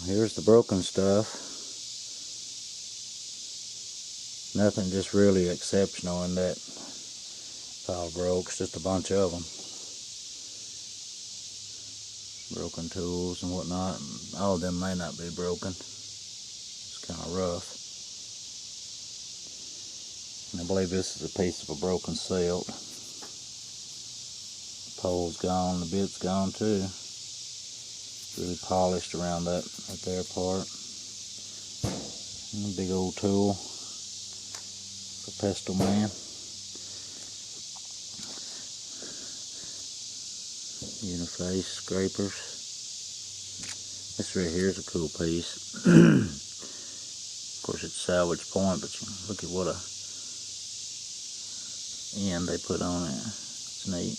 Here's the broken stuff. Nothing just really exceptional in that pile broke. It's just a bunch of them. Broken tools and whatnot. All of them may not be broken. It's kind of rough. And I believe this is a piece of a broken silt. The pole's gone, the bit's gone too. Really polished around that right there part. And a big old tool for pestle man. Uniface scrapers. This right here is a cool piece. Of course it's salvage point, but you look at what a end they put on it. It's neat.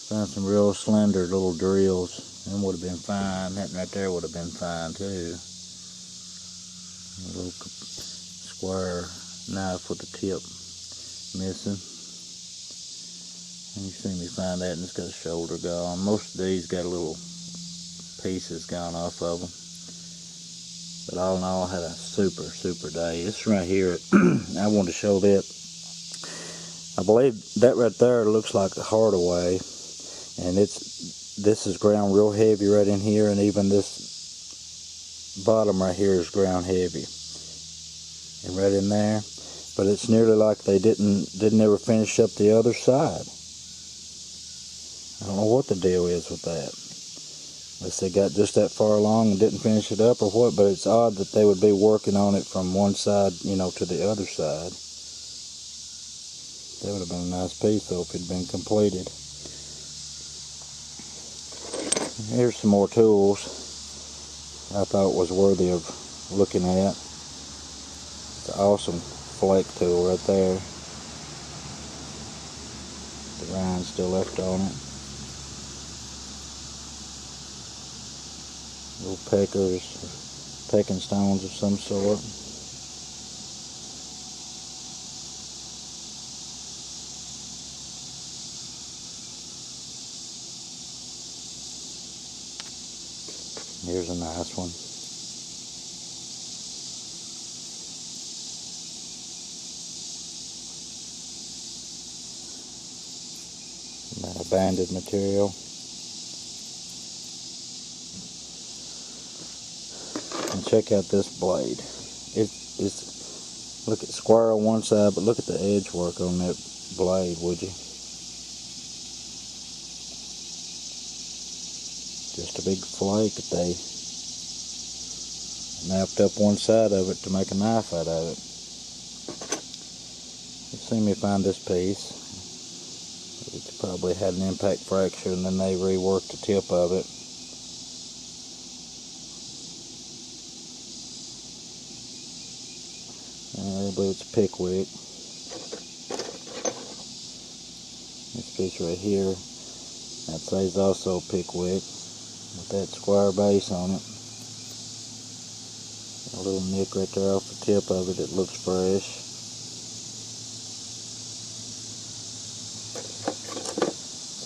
Found some real slender little drills. Them would have been fine. That right there would have been fine too. A little square knife with the tip missing. And you see me find that, and it's got a shoulder gone. Most of these got a little pieces gone off of them. But all in all, I had a super day. This right here, I wanted to show that. I believe that right there looks like a hardaway, and this is ground real heavy right in here, and even this bottom right here is ground heavy, and right in there. But it's nearly like they didn't ever finish up the other side. I don't know what the deal is with that. Unless they got just that far along and didn't finish it up or what, but it's odd that they would be working on it from one side, you know, to the other side. That would have been a nice piece though if it had been completed. Here's some more tools I thought was worthy of looking at. It's an awesome flake tool right there. The rind still left on it. Little peckers, pecking stones of some sort. Here's a nice one. That banded material. And check out this blade. It's look at square on one side, but look at the edge work on that blade, would you? Just a big flake that they napped up one side of it to make a knife out of it. You see me find this piece. It probably had an impact fracture, and then they reworked the tip of it. I believe it's pickwick. This piece right here, I'd say is also pickwick, with that square base on it. A little nick right there off the tip of it. It looks fresh.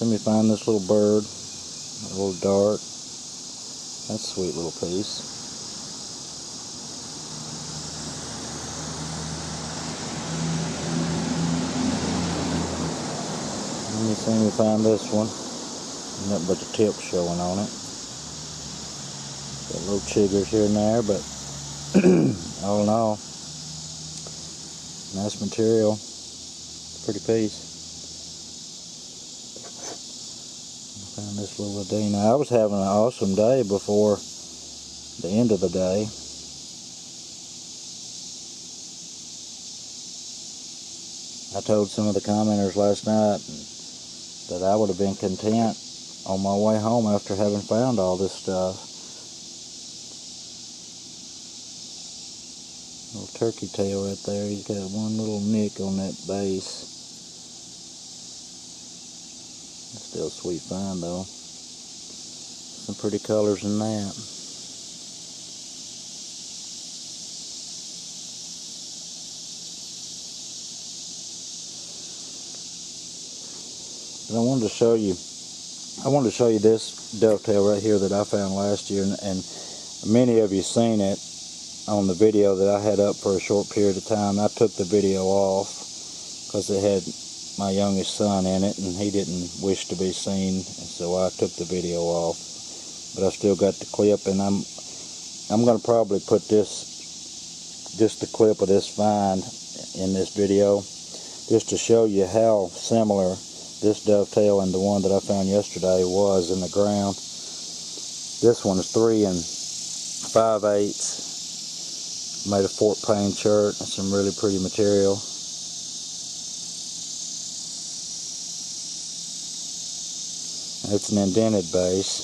Let me find this little bird, a little dart. That's a sweet little piece. Let me see me find this one. Nothing but the tip showing on it. Got little chiggers here and there, but all in all, nice material, pretty piece. Found this little Adina. I was having an awesome day before the end of the day. I told some of the commenters last night that I would have been content on my way home after having found all this stuff. Little turkey tail right there. He's got one little nick on that base. Still a sweet find though. Some pretty colors in that. But I wanted to show you I wanted to show you this dovetail right here that I found last year, and many of you seen it on the video that I had up for a short period of time. I took the video off because it had my youngest son in it, and he didn't wish to be seen, and so I took the video off. But I still got the clip, and I'm going to probably put just the clip of this find in this video, just to show you how similar this dovetail and the one that I found yesterday was in the ground. This one is 3 5/8, made of Fort Payne chert and some really pretty material. It's an indented base,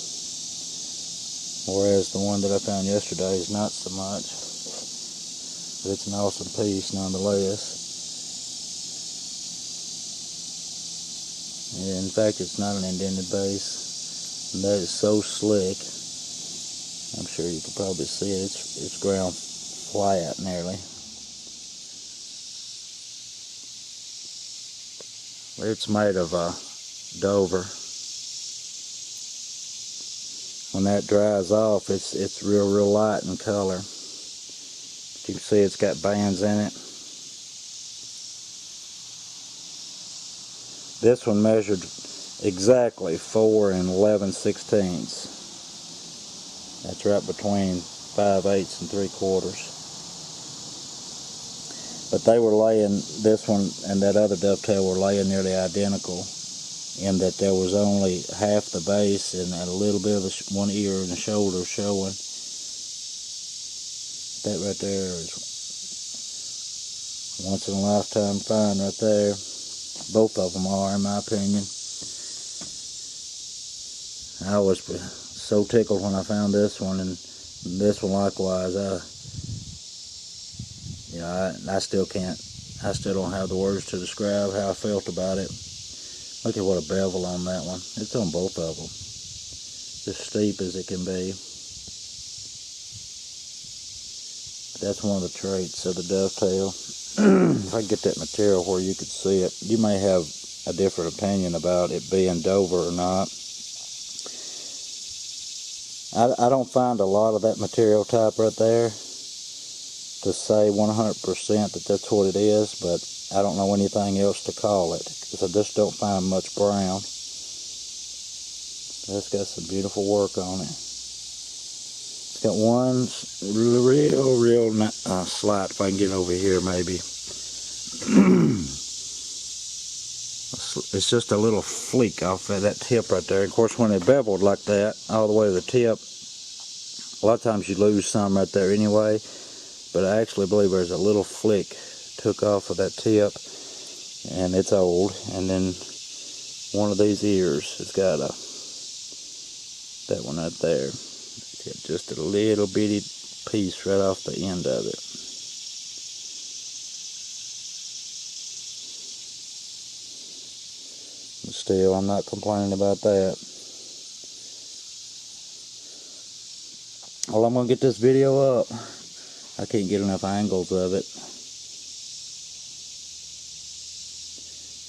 whereas the one that I found yesterday is not so much, but it's an awesome piece nonetheless. And in fact, it's not an indented base, and that is so slick. I'm sure you can probably see it. It's ground flat nearly. It's made of Dover. When that dries off, it's real light in color. But you can see it's got bands in it. This one measured exactly 4 11/16. That's right between 5/8 and 3/4. But they were laying, this one and that other dovetail were laying nearly identical, in that there was only half the base and a little bit of one ear and the shoulder showing. That right there is once in a lifetime find right there. Both of them are, in my opinion. I was so tickled when I found this one, and this one likewise. I still don't have the words to describe how I felt about it. Look at what a bevel on that one. It's on both of them. As steep as it can be. That's one of the traits of the dovetail. If I get that material where you could see it, you may have a different opinion about it being Dover or not. I don't find a lot of that material type right there to say 100% that that's what it is, but I don't know anything else to call it, because I just don't find much brown. That's got some beautiful work on it. It's got one real slight, if I can get over here maybe. It's just a little fleek off of that tip right there. Of course, when it's beveled like that, all the way to the tip, a lot of times you lose some right there anyway, but I actually believe there's a little flick took off of that tip, and it's old. And then one of these ears, it's got that one right there. It's got just a little bitty piece right off the end of it. But still, I'm not complaining about that. Well, I'm going to get this video up. I can't get enough angles of it.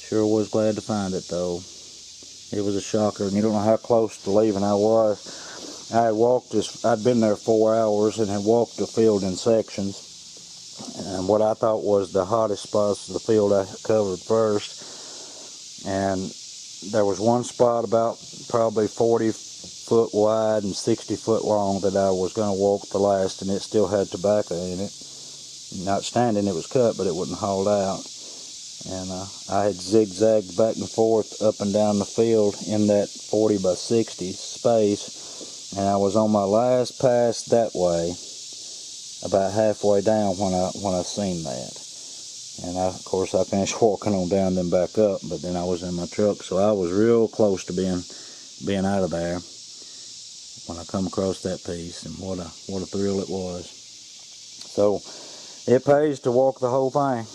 Sure was glad to find it though. It was a shocker, and you don't know how close to leaving I was. I'd been there 4 hours and had walked the field in sections. And what I thought was the hottest spots of the field I covered first. And there was one spot about probably 40 foot wide and 60 foot long that I was going to walk the last, and it still had tobacco in it. Notwithstanding it was cut, but it wasn't hauled out. And I had zigzagged back and forth up and down the field in that 40 by 60 space, and I was on my last pass that way, about halfway down when I seen that. And of course I finished walking on down then back up, but then I was in my truck, so I was real close to being out of there when I come across that piece, and what a thrill it was. So it pays to walk the whole thing.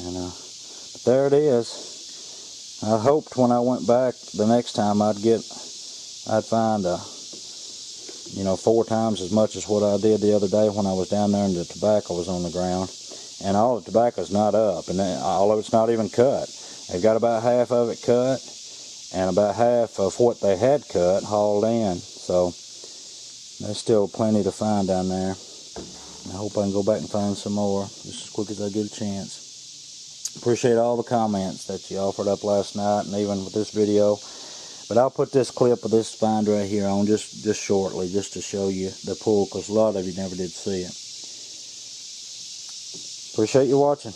And but there it is. I hoped when I went back the next time I'd find 4 times as much as what I did the other day when I was down there and the tobacco was on the ground. And all the tobacco's not up, and all of it's not even cut. They've got about half of it cut, and about half of what they had cut hauled in. So there's still plenty to find down there. I hope I can go back and find some more just as quick as I get a chance. Appreciate all the comments that you offered up last night and even with this video. But I'll put this clip of this find right here on just shortly, just to show you the pool, because a lot of you never did see it. Appreciate you watching.